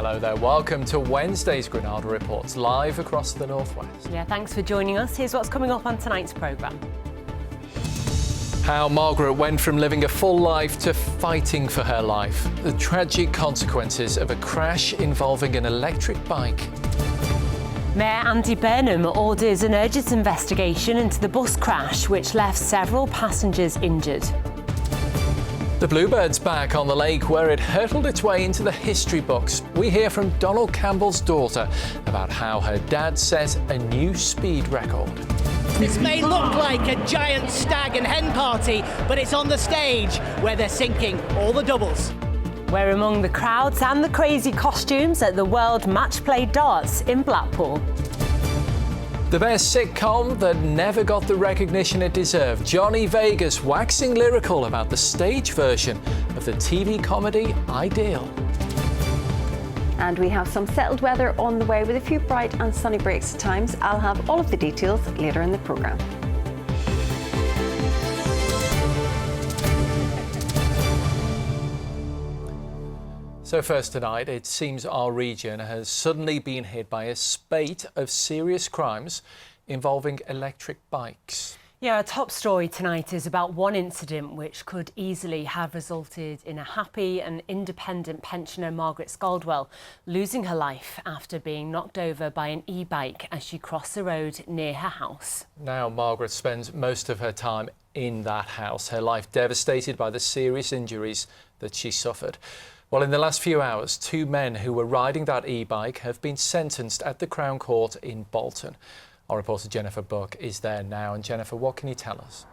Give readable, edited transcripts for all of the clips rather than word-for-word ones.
Hello there, welcome to Wednesday's Granada Reports, live across the northwest. Yeah, thanks for joining us. Here's what's coming up on tonight's programme. How Margaret went from living a full life to fighting for her life. The tragic consequences of a crash involving an electric bike. Mayor Andy Burnham orders an urgent investigation into the bus crash which left several passengers injured. The Bluebird's back on the lake where it hurtled its way into the history books. We hear from Donald Campbell's daughter about how her dad set a new speed record. This may look like a giant stag and hen party, but it's on the stage where they're sinking all the doubles. We're among the crowds and the crazy costumes at the World Match Play Darts in Blackpool. The best sitcom that never got the recognition it deserved. Johnny Vegas waxing lyrical about the stage version of the TV comedy Ideal. And we have some settled weather on the way with a few bright and sunny breaks at times. I'll have all of the details later in the programme. So first tonight, it seems our region has suddenly been hit by a spate of serious crimes involving electric bikes. Yeah, our top story tonight is about one incident which could easily have resulted in a happy and independent pensioner, Margaret Scaldwell, losing her life after being knocked over by an e-bike as she crossed the road near her house. Now Margaret spends most of her time in that house, her life devastated by the serious injuries that she suffered. Well, in the last few hours, two men who were riding that e-bike have been sentenced at the Crown Court in Bolton. Our reporter Jennifer Buck is there now. And Jennifer, what can you tell us?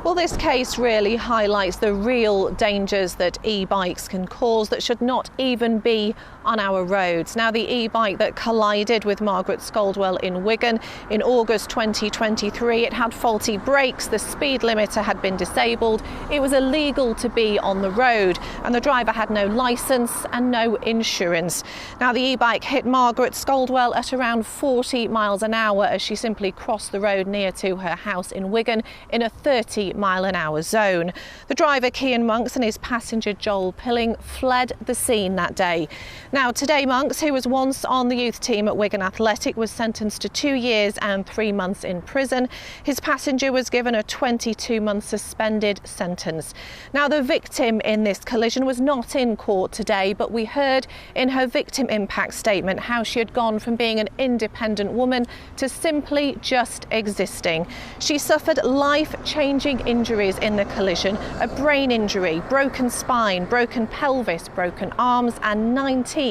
Well, this case really highlights the real dangers that e-bikes can cause that should not even be on our roads. Now, the e-bike that collided with Margaret Scaldwell in Wigan in August 2023, it had faulty brakes, the speed limiter had been disabled, it was illegal to be on the road, and the driver had no licence and no insurance. Now, the e-bike hit Margaret Scaldwell at around 40 miles an hour as she simply crossed the road near to her house in Wigan in a 30-mile-an-hour zone. The driver, Cian Monks, and his passenger, Joel Pilling, fled the scene that day. Now, today, Monks, who was once on the youth team at Wigan Athletic, was sentenced to 2 years and 3 months in prison. His passenger was given a 22-month suspended sentence. Now, the victim in this collision was not in court today, but we heard in her victim impact statement how she had gone from being an independent woman to simply just existing. She suffered life-changing injuries in the collision, a brain injury, broken spine, broken pelvis, broken arms, and 19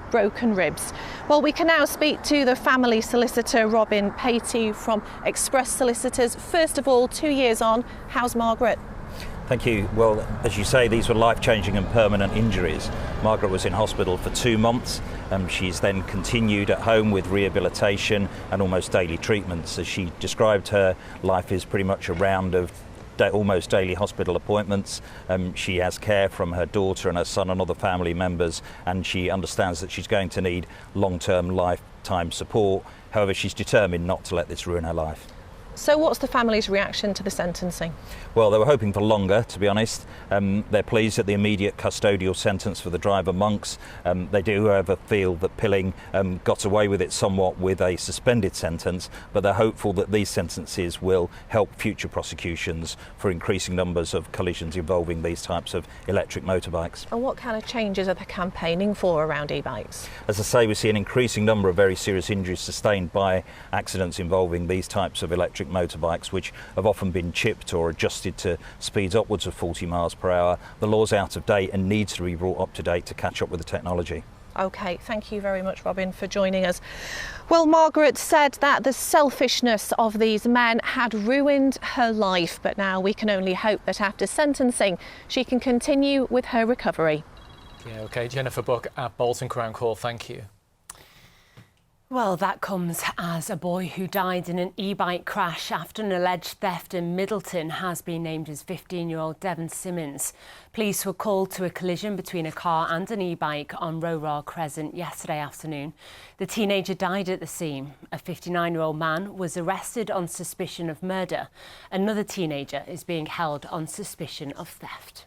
broken ribs. Well, we can now speak to the family solicitor, Robin Patey from Express Solicitors. First of all, 2 years on, how's Margaret? Thank you. Well, as you say, these were life-changing and permanent injuries. Margaret was in hospital for 2 months. She's then continued at home with rehabilitation and almost daily treatments. As she described, her life is pretty much a round of almost daily hospital appointments. She has care from her daughter and her son and other family members, and she understands that she's going to need long-term lifetime support. However, she's determined not to let this ruin her life. So what's the family's reaction to the sentencing? Well, they were hoping for longer, to be honest. They're pleased at the immediate custodial sentence for the driver, Monks. They do, however, feel that Pilling got away with it somewhat with a suspended sentence, but they're hopeful that these sentences will help future prosecutions for increasing numbers of collisions involving these types of electric motorbikes. And what kind of changes are they campaigning for around e-bikes? As I say, we see an increasing number of very serious injuries sustained by accidents involving these types of electric motorbikes, which have often been chipped or adjusted to speeds upwards of 40 miles per hour. The law's out of date and needs to be brought up to date to catch up with the technology. OK, thank you very much, Robin, for joining us. Well, Margaret said that the selfishness of these men had ruined her life, but now we can only hope that after sentencing, she can continue with her recovery. Yeah, OK, Jennifer Buck at Bolton Crown Court, thank you. Well, that comes as a boy who died in an e-bike crash after an alleged theft in Middleton has been named as 15-year-old Devon Simmons. Police were called to a collision between a car and an e-bike on Rowrah Crescent yesterday afternoon. The teenager died at the scene. A 59-year-old man was arrested on suspicion of murder. Another teenager is being held on suspicion of theft.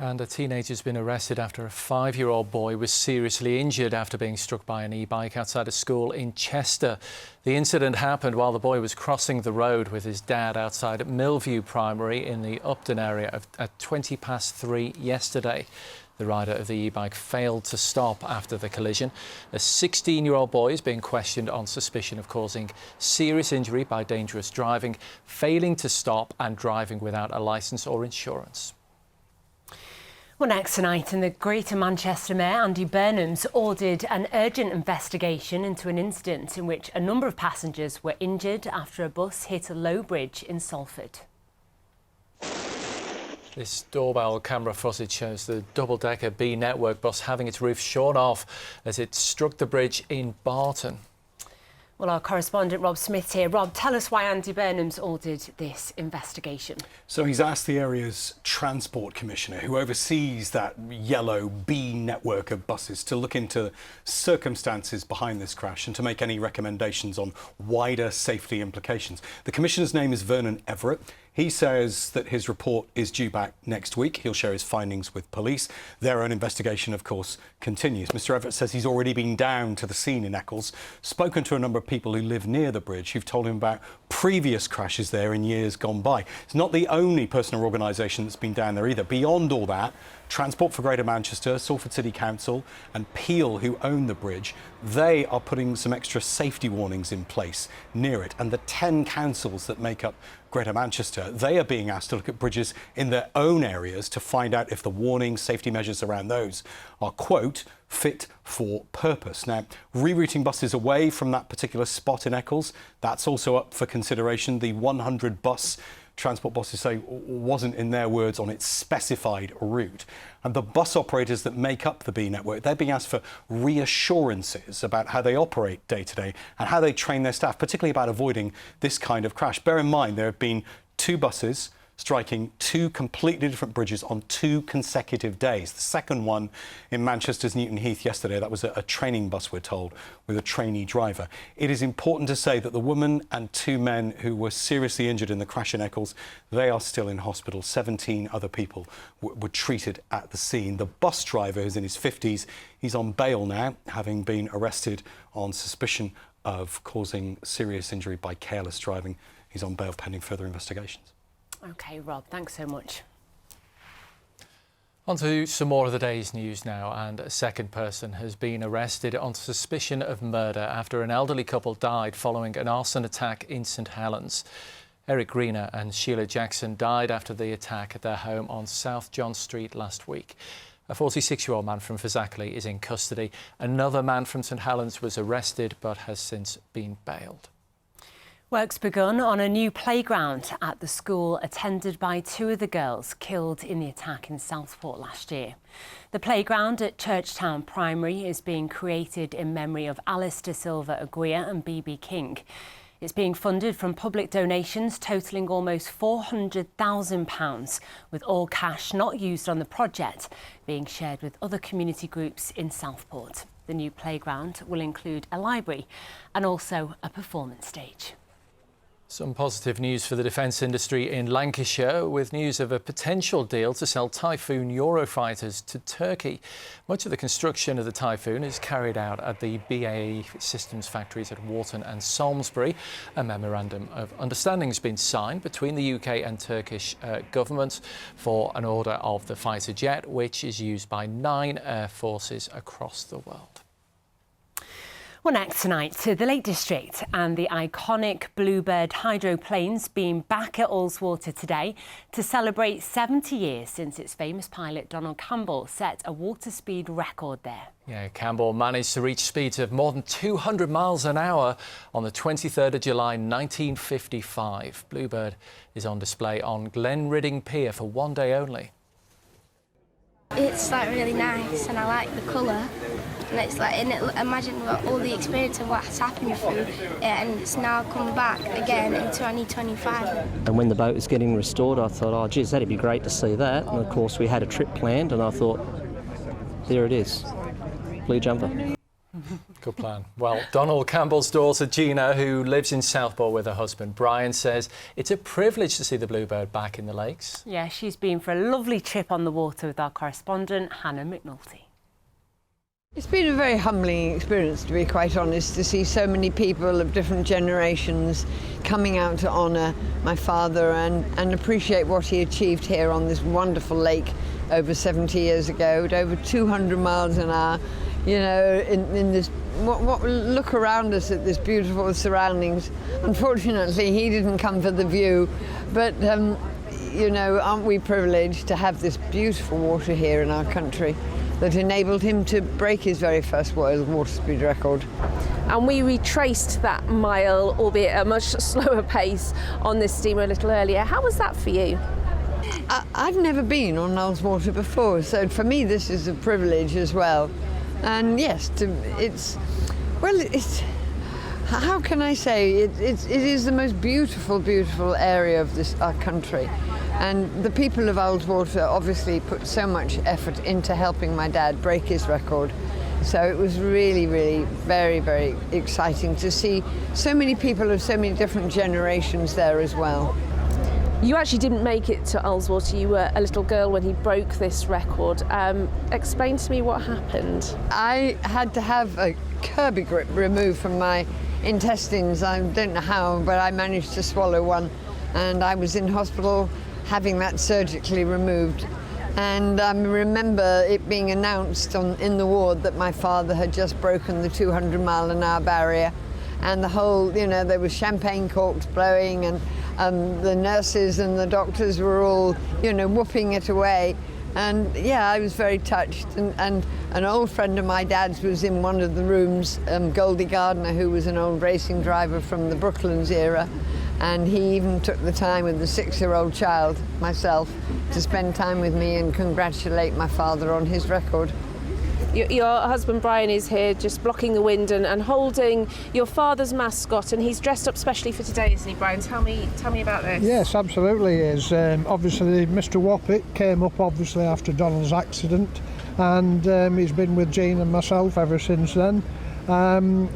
And a teenager's been arrested after a 5-year-old boy was seriously injured after being struck by an e-bike outside a school in Chester. The incident happened while the boy was crossing the road with his dad outside Millview Primary in the Upton area at 3:20 yesterday. The rider of the e-bike failed to stop after the collision. A 16-year-old boy is being questioned on suspicion of causing serious injury by dangerous driving, failing to stop and driving without a licence or insurance. Well, next tonight, and the Greater Manchester Mayor Andy Burnham's ordered an urgent investigation into an incident in which a number of passengers were injured after a bus hit a low bridge in Salford. This doorbell camera footage shows the double-decker B Network bus having its roof shorn off as it struck the bridge in Barton. Well, our correspondent Rob Smith here. Rob, tell us why Andy Burnham's ordered this investigation. So he's asked the area's Transport Commissioner, who oversees that yellow B network of buses, to look into circumstances behind this crash and to make any recommendations on wider safety implications. The Commissioner's name is Vernon Everett. He says that his report is due back next week. He'll share his findings with police. Their own investigation, of course, continues. Mr. Everett says he's already been down to the scene in Eccles, spoken to a number of people who live near the bridge who've told him about previous crashes there in years gone by. It's not the only person or organisation that's been down there either. Beyond all that, Transport for Greater Manchester, Salford City Council and Peel, who own the bridge, they are putting some extra safety warnings in place near it. And the 10 councils that make up Greater Manchester, they are being asked to look at bridges in their own areas to find out if the warning safety measures around those are, quote, fit for purpose. Now, rerouting buses away from that particular spot in Eccles, that's also up for consideration. The 100 bus Transport bosses say wasn't, in their words, on its specified route. And the bus operators that make up the B network, they're being asked for reassurances about how they operate day to day and how they train their staff, particularly about avoiding this kind of crash. Bear in mind, there have been 2 buses striking 2 completely different bridges on 2 consecutive days. The second one in Manchester's Newton Heath yesterday, that was a training bus, we're told, with a trainee driver. It is important to say that the woman and 2 men who were seriously injured in the crash in Eccles, they are still in hospital. 17 other people were treated at the scene. The bus driver, who's in his 50s, he's on bail now, having been arrested on suspicion of causing serious injury by careless driving. He's on bail pending further investigations. OK, Rob, thanks so much. On to some more of the day's news now, and a second person has been arrested on suspicion of murder after an elderly couple died following an arson attack in St Helens. Eric Greener and Sheila Jackson died after the attack at their home on South John Street last week. A 46-year-old man from Fazakerley is in custody. Another man from St Helens was arrested but has since been bailed. Work's begun on a new playground at the school attended by 2 of the girls killed in the attack in Southport last year. The playground at Churchtown Primary is being created in memory of Alice de Silva Aguirre and B.B. King. It's being funded from public donations totalling almost £400,000, with all cash not used on the project being shared with other community groups in Southport. The new playground will include a library and also a performance stage. Some positive news for the defence industry in Lancashire, with news of a potential deal to sell Typhoon Eurofighters to Turkey. Much of the construction of the Typhoon is carried out at the BAE Systems factories at Warton and Salisbury. A memorandum of understanding has been signed between the UK and Turkish governments for an order of the fighter jet, which is used by 9 air forces across the world. Well, next tonight to the Lake District and the iconic Bluebird hydroplanes being back at Ullswater today to celebrate 70 years since its famous pilot Donald Campbell set a water speed record there. Yeah, Campbell managed to reach speeds of more than 200 miles an hour on the 23rd of July 1955. Bluebird is on display on Glenridding Pier for one day only. It's like really nice and I like the colour. And it's like, imagine all the experience of what's happened through it, and it's now come back again in 2025. And when the boat was getting restored, I thought, oh, geez, that'd be great to see that. And of course, we had a trip planned, and I thought, there it is, Blue Jumper. Good plan. Well, Donald Campbell's daughter Gina, who lives in Southport with her husband Brian, says it's a privilege to see the Bluebird back in the lakes. Yeah, she's been for a lovely trip on the water with our correspondent Hannah McNulty. It's been a very humbling experience, to be quite honest, to see so many people of different generations coming out to honour my father and appreciate what he achieved here on this wonderful lake over 70 years ago, at over 200 miles an hour. You know, in this, look around us at this beautiful surroundings. Unfortunately, he didn't come for the view, but you know, aren't we privileged to have this beautiful water here in our country that enabled him to break his very first world water speed record. And we retraced that mile, albeit at a much slower pace, on this steamer a little earlier. How was that for you? I've never been on Ullswater before, so for me this is a privilege as well. And yes, it's how can I say, it is the most beautiful, beautiful area of our country. And the people of Ullswater obviously put so much effort into helping my dad break his record. So it was really, really very, very exciting to see so many people of so many different generations there as well. You actually didn't make it to Ullswater. You were a little girl when he broke this record. Explain to me what happened. I had to have a Kirby grip removed from my intestines. I don't know how, but I managed to swallow one. And I was in hospital having that surgically removed. And I remember it being announced in the ward that my father had just broken the 200-mile-an-hour barrier. And the whole, you know, there was champagne corks blowing, and the nurses and the doctors were all, you know, whooping it away. And yeah, I was very touched. And an old friend of my dad's was in one of the rooms, Goldie Gardner, who was an old racing driver from the Brooklands era. And he even took the time with the 6-year-old child, myself, to spend time with me and congratulate my father on his record. Your husband Brian is here just blocking the wind and holding your father's mascot, and he's dressed up specially for today, isn't he, Brian? Tell me about this. Yes, absolutely he is. Obviously Mr. Woppett came up obviously after Donald's accident, and he's been with Jean and myself ever since then.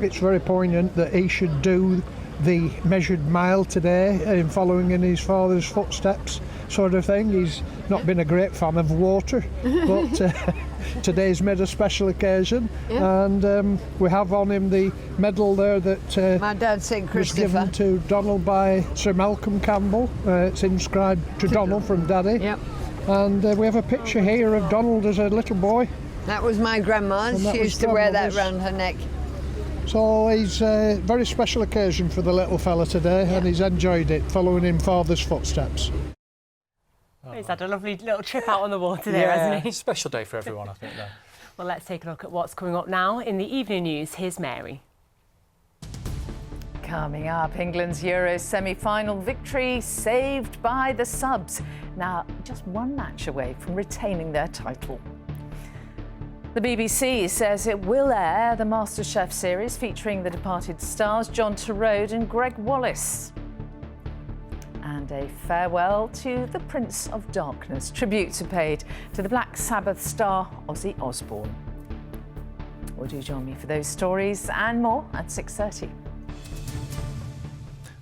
It's very poignant that he should do the measured mile today, following in his father's footsteps, sort of thing. He's not been a great fan of water, but today's made a special occasion, yeah. And we have on him the medal there that my dad, St. was given to Donald by Sir Malcolm Campbell. It's inscribed to Donald from Daddy. Yep. And we have a picture here of Donald as a little boy. That was my grandma's. She used to wear that round her neck. So it's a very special occasion for the little fella today, yeah. And he's enjoyed it, following in father's footsteps. Oh. He's had a lovely little trip out on the water there, hasn't he? Special day for everyone, I think, though. Well, let's take a look at what's coming up now in the evening news. Here's Mary. Coming up, England's Euro semi-final victory saved by the subs. Now, just one match away from retaining their title. The BBC says it will air the MasterChef series featuring the departed stars John Turode and Greg Wallace. And a farewell to the Prince of Darkness. Tributes are paid to the Black Sabbath star Ozzy Osbourne. Well, do join me for those stories and more at 6:30.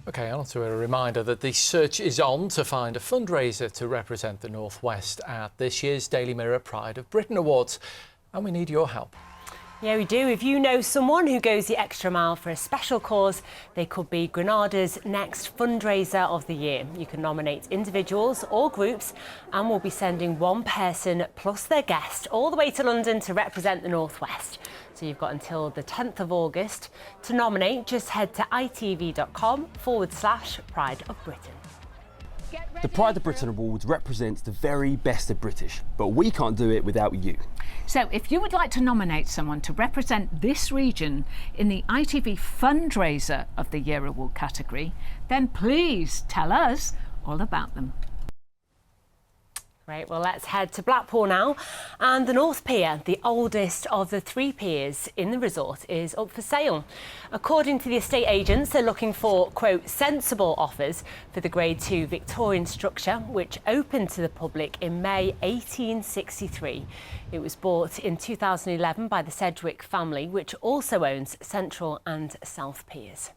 OK, on to a reminder that the search is on to find a fundraiser to represent the North West at this year's Daily Mirror Pride of Britain Awards. And we need your help. Yeah, we do. If you know someone who goes the extra mile for a special cause, they could be Granada's next fundraiser of the year. You can nominate individuals or groups, and we'll be sending one person plus their guest all the way to London to represent the North West. So you've got until the 10th of August to nominate. Just head to itv.com/Pride of Britain. The Pride of Britain Awards represents the very best of British, but we can't do it without you. So if you would like to nominate someone to represent this region in the ITV Fundraiser of the Year Award category, then please tell us all about them. Right, well, let's head to Blackpool now. And the North Pier, the oldest of the 3 piers in the resort, is up for sale. According to the estate agents, they're looking for, quote, sensible offers for the Grade 2 Victorian structure, which opened to the public in May 1863. It was bought in 2011 by the Sedgwick family, which also owns Central and South Piers.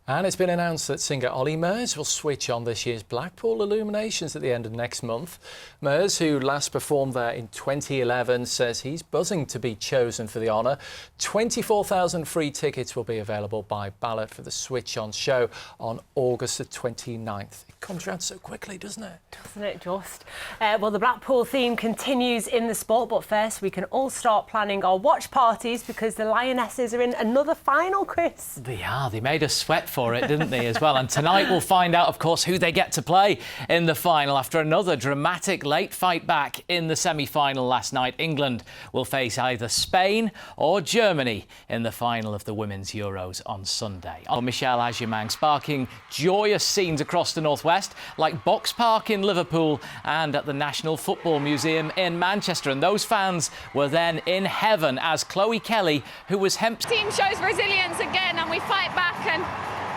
And it's been announced that singer Ollie Murs will switch on this year's Blackpool Illuminations at the end of next month. Murs, who last performed there in 2011, says he's buzzing to be chosen for the honour. 24,000 free tickets will be available by ballot for the switch on show on August the 29th. It comes round so quickly, doesn't it? Doesn't it just? Well, the Blackpool theme continues in the sport, but first we can all start planning our watch parties because the Lionesses are in another final, Chris. They are. They made us sweat for it, didn't they, as well? And tonight we'll find out, of course, who they get to play in the final after another dramatic late fight back in the semi-final last night. England will face either Spain or Germany in the final of the Women's Euros on Sunday. Michelle Agyemang sparking joyous scenes across the northwest, like Box Park in Liverpool and at the National Football Museum in Manchester. And those fans were then in heaven as Chloe Kelly, who was team shows resilience again, and we fight back, and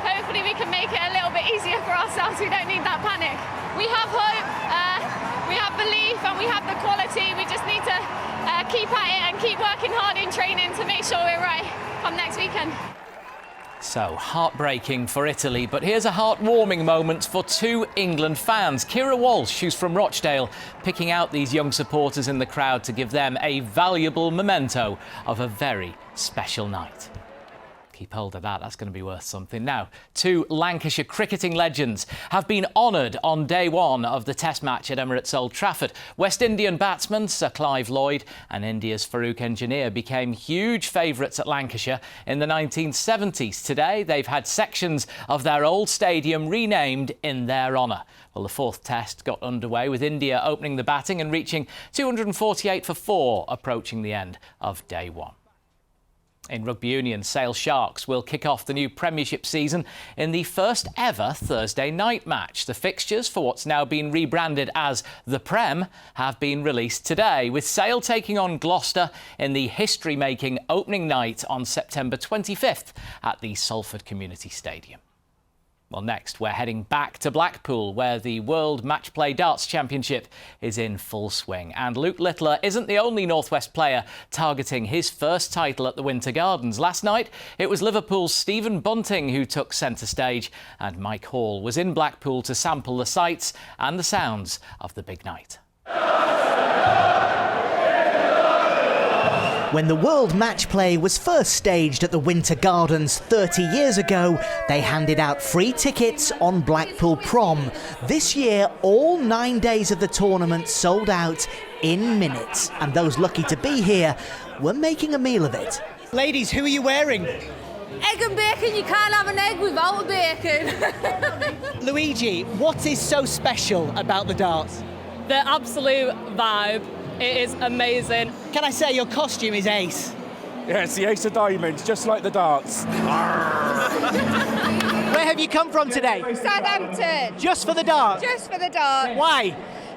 hopefully we can make it a little bit easier for ourselves. We don't need that panic. We have hope, we have belief, and we have the quality. We just need to keep at it and keep working hard in training to make sure we're right come next weekend. So, heartbreaking for Italy, but here's a heartwarming moment for 2 England fans. Kira Walsh, who's from Rochdale, picking out these young supporters in the crowd to give them a valuable memento of a very special night. Keep hold of that, that's going to be worth something. Now, 2 Lancashire cricketing legends have been honoured on day 1 of the Test match at Emirates Old Trafford. West Indian batsman Sir Clive Lloyd and India's Farooq Engineer became huge favourites at Lancashire in the 1970s. Today, they've had sections of their old stadium renamed in their honour. Well, the 4th Test got underway with India opening the batting and reaching 248 for 4, approaching the end of day 1. In rugby union, Sale Sharks will kick off the new Premiership season in the first ever Thursday night match. The fixtures for what's now been rebranded as the Prem have been released today, with Sale taking on Gloucester in the history-making opening night on September 25th at the Salford Community Stadium. Well, next, we're heading back to Blackpool, where the World Match Play Darts Championship is in full swing. And Luke Littler isn't the only North West player targeting his first title at the Winter Gardens. Last night, it was Liverpool's Stephen Bunting who took centre stage, and Mike Hall was in Blackpool to sample the sights and the sounds of the big night. When the World Match Play was first staged at the Winter Gardens 30 years ago, they handed out free tickets on Blackpool Prom. This year, all 9 days of the tournament sold out in minutes, and those lucky to be here were making a meal of it. Ladies, who are you wearing? Egg and bacon, you can't have an egg without a bacon. Luigi, what is so special about the darts? The absolute vibe. It is amazing. Can I say your costume is ace? Yeah, it's the ace of diamonds, just like the darts. Where have you come from today? Southampton. Just for the darts? Just for the darts. Why?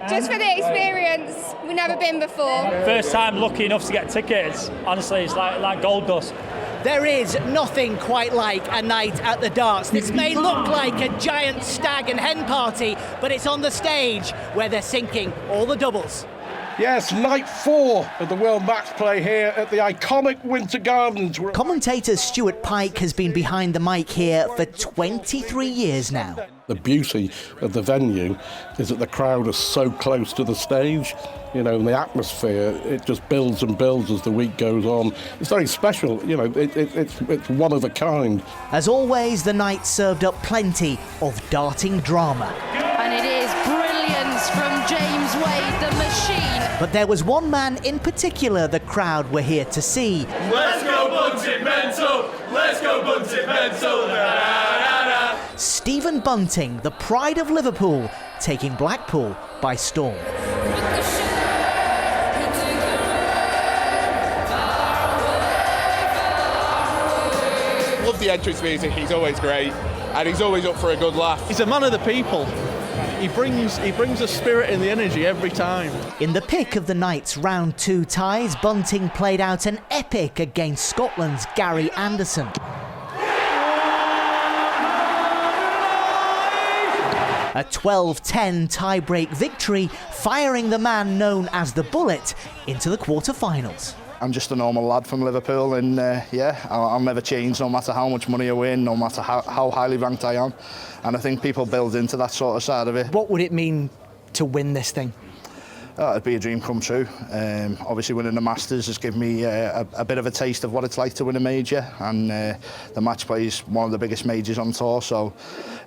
Just for the experience. We've never been before. First time lucky enough to get tickets. Honestly, it's like gold dust. There is nothing quite like a night at the darts. This may look like a giant stag and hen party, but it's on the stage where they're sinking all the doubles. Yes, night 4 of the World Match Play here at the iconic Winter Gardens. Commentator Stuart Pike has been behind the mic here for 23 years now. The beauty of the venue is that the crowd are so close to the stage, you know, and the atmosphere, it just builds and builds as the week goes on. It's very special, you know, it's one of a kind. As always, the night served up plenty of darting drama. And it is brilliance from James Wade, the machine. But there was one man in particular the crowd were here to see. Let's go Bunting mental! Let's go Bunting mental! Stephen Bunting, the pride of Liverpool, taking Blackpool by storm. Love the entrance music, he's always great, and he's always up for a good laugh. He's a man of the people. He brings the spirit and the energy every time. In the pick of the night's round 2 ties, Bunting played out an epic against Scotland's Gary Anderson. A 12-10 tie-break victory, firing the man known as the Bullet into the quarter-finals. I'm just a normal lad from Liverpool, and yeah, I'll never change no matter how much money I win, no matter how highly ranked I am. And I think people build into that sort of side of it. What would it mean to win this thing? It'd be a dream come true. Obviously winning the Masters has given me a bit of a taste of what it's like to win a major, and the match play is one of the biggest majors on tour, so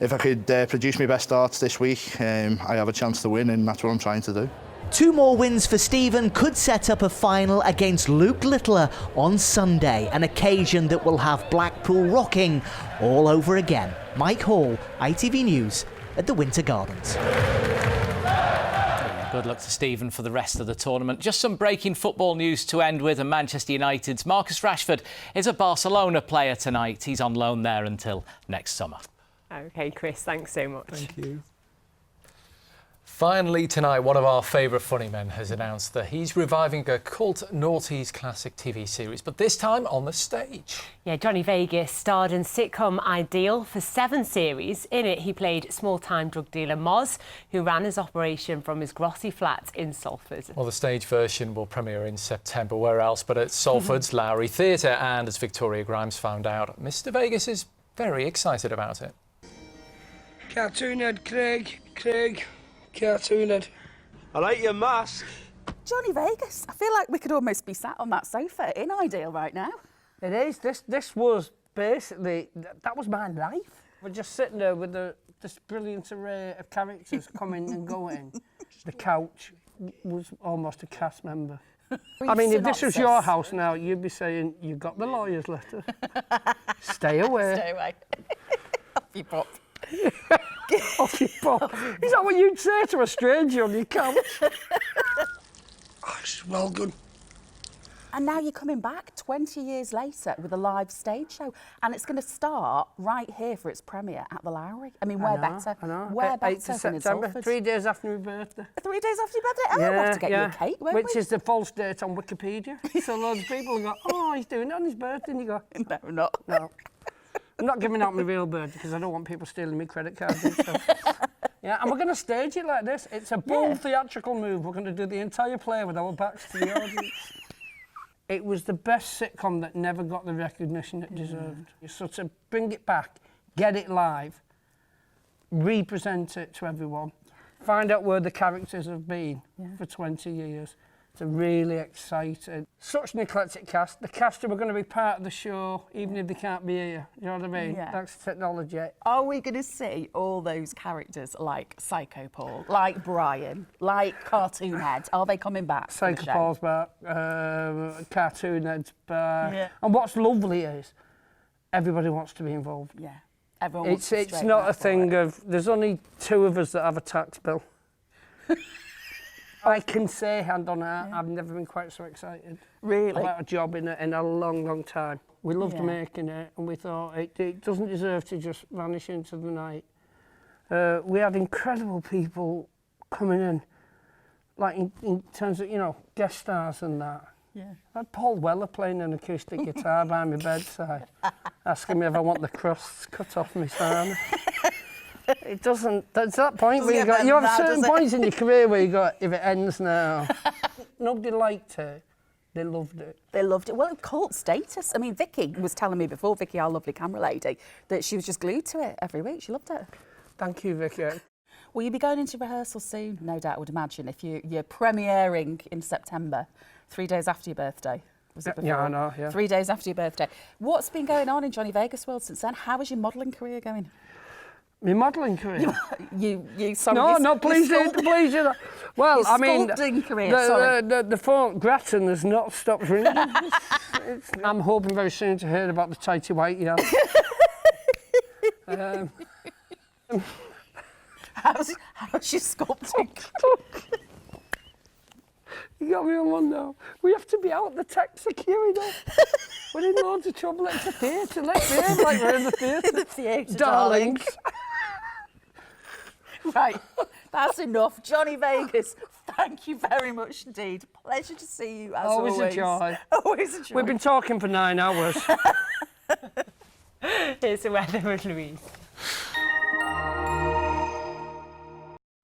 if I could produce my best darts this week, I have a chance to win, and that's what I'm trying to do. 2 more wins for Stephen could set up a final against Luke Littler on Sunday, an occasion that will have Blackpool rocking all over again. Mike Hall, ITV News at the Winter Gardens. Good luck to Stephen for the rest of the tournament. Just some breaking football news to end with, and Manchester United's Marcus Rashford is a Barcelona player tonight. He's on loan there until next summer. OK, Chris, thanks so much. Thank you. Finally tonight, one of our favourite funny men has announced that he's reviving a cult noughties classic TV series, but this time on the stage. Yeah, Johnny Vegas starred in sitcom Ideal for 7 series. In it, he played small-time drug dealer Moz, who ran his operation from his glossy flat in Salford. Well, the stage version will premiere in September. Where else but at Salford's Lowry Theatre, and as Victoria Grimes found out, Mr Vegas is very excited about it. Cartoon head, Craig. Cartoon head. I like your mask. Johnny Vegas, I feel like we could almost be sat on that sofa in Ideal right now. It is. This was basically, that was my life. We're just sitting there with this brilliant array of characters coming and going. The couch was almost a cast member. I mean, if this was your house now, you'd be saying, you got the lawyer's letter. Stay away. Stay away. Off you pop. Off you pop. Is that what you'd say to a stranger on your couch? Oh, it's well good. And now you're coming back 20 years later with a live stage show, and it's going to start right here for its premiere at the Lowry. I mean, where better? I know. Where 8th better of than in September, Salford? 3 days after my birthday. 3 days after your birthday? Oh, we'll have to get you a cake, won't we? Which is the false date on Wikipedia. So loads of people go, oh, he's doing it on his birthday, and you go, no, not. No. I'm not giving out my real birthday because I don't want people stealing my credit cards and stuff. Yeah, and we're going to stage it like this. It's a bold theatrical move. We're going to do the entire play with our backs to the audience. It was the best sitcom that never got the recognition it deserved. So to bring it back, get it live, represent it to everyone, find out where the characters have been for 20 years. It's really exciting. Such an eclectic cast. The cast who are going to be part of the show, even if they can't be here. You know what I mean? Yeah. That's technology. Are we going to see all those characters like Psycho Paul, like Brian, like Cartoon Head? Are they coming back? Psycho Paul's back, Cartoon Head's back. Yeah. And what's lovely is everybody wants to be involved. Yeah. Everyone wants to It's not a thing of, there's only 2 of us that have a tax bill. I can say, hand on heart, I've never been quite so excited. Really? About a job in a long, long time. We loved making it, and we thought it doesn't deserve to just vanish into the night. We had incredible people coming in, like in terms of, you know, guest stars and that. Yeah. I had Paul Weller playing an acoustic guitar by my bedside, asking me if I want the crusts cut off my sarnie. It doesn't. That's that point where you have certain points in your career where you go, if it ends now. Nobody liked it. They loved it. They loved it. Well, cult status. I mean, Vicky was telling me before, Vicky, our lovely camera lady, that she was just glued to it every week. She loved it. Thank you, Vicky. Will you be going into rehearsal soon? No doubt, I would imagine. If you're premiering in September, 3 days after your birthday. Was it before? Yeah, I know, yeah. 3 days after your birthday. What's been going on in Johnny Vegas world since then? How is your modelling career going? My modelling career? No, please do. Well, I mean, career, the phone, Grattan has not stopped ringing. I'm hoping very soon to hear about the tighty white he has. How's your sculpting? You got me on one now. We have to be out the tech security. We're in loads of trouble. It's a theatre. Let's behave like we're in the theatre. The theatre, darlings. Right, That's enough. Johnny Vegas, thank you very much indeed. Pleasure to see you as always. Always a joy. Always a joy. We've been talking for 9 hours. Here's the weather with Louise.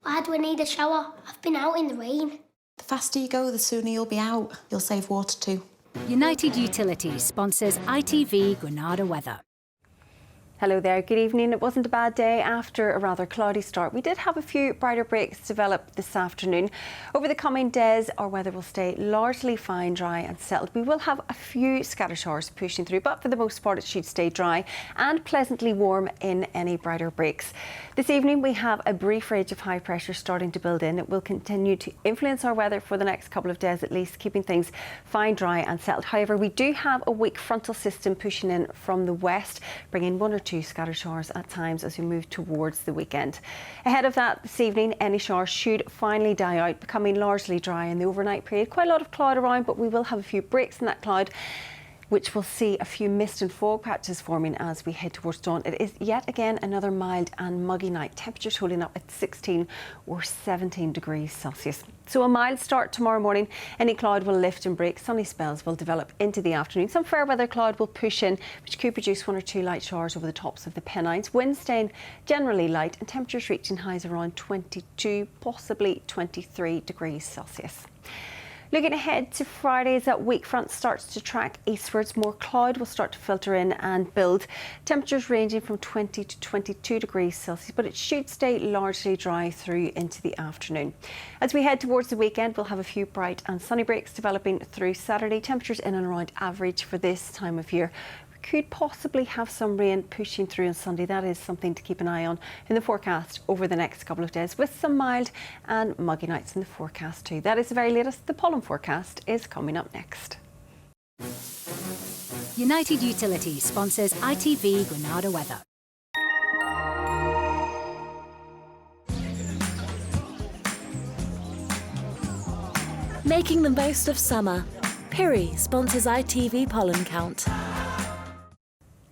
Why do I need a shower? I've been out in the rain. The faster you go, the sooner you'll be out. You'll save water too. United Utilities sponsors ITV Granada weather. Hello there, good evening. It wasn't a bad day after a rather cloudy start. We did have a few brighter breaks develop this afternoon. Over the coming days, our weather will stay largely fine, dry and settled. We will have a few scatter showers pushing through, but for the most part it should stay dry and pleasantly warm in any brighter breaks. This evening we have a brief ridge of high pressure starting to build in. It will continue to influence our weather for the next couple of days at least, keeping things fine, dry and settled. However, we do have a weak frontal system pushing in from the west, bringing 1 or 2 scatter showers at times as we move towards the weekend. Ahead of that, this evening, any showers should finally die out, becoming largely dry in the overnight period. Quite a lot of cloud around, but we will have a few breaks in that cloud, which will see a few mist and fog patches forming as we head towards dawn. It is yet again another mild and muggy night. Temperatures holding up at 16 or 17 degrees Celsius. So a mild start tomorrow morning. Any cloud will lift and break. Sunny spells will develop into the afternoon. Some fair weather cloud will push in, which could produce 1 or 2 light showers over the tops of the Pennines. Winds staying generally light and temperatures reaching highs around 22, possibly 23 degrees Celsius. Looking ahead to Friday, as that weak front starts to track eastwards, more cloud will start to filter in and build. Temperatures ranging from 20 to 22 degrees Celsius, but it should stay largely dry through into the afternoon. As we head towards the weekend, we'll have a few bright and sunny breaks developing through Saturday. Temperatures in and around average for this time of year. Could possibly have some rain pushing through on Sunday. That is something to keep an eye on in the forecast over the next couple of days, with some mild and muggy nights in the forecast too. That is the very latest. The pollen forecast is coming up next. United Utilities sponsors ITV Granada weather. Making the most of summer. Piri sponsors ITV pollen count.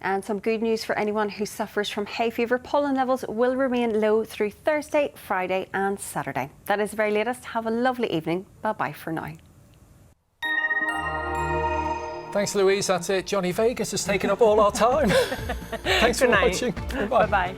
And some good news for anyone who suffers from hay fever. Pollen levels will remain low through Thursday, Friday and Saturday. That is the very latest. Have a lovely evening. Bye-bye for now. Thanks, Louise. That's it. Johnny Vegas has taken up all our time. Thanks for watching. Bye-bye.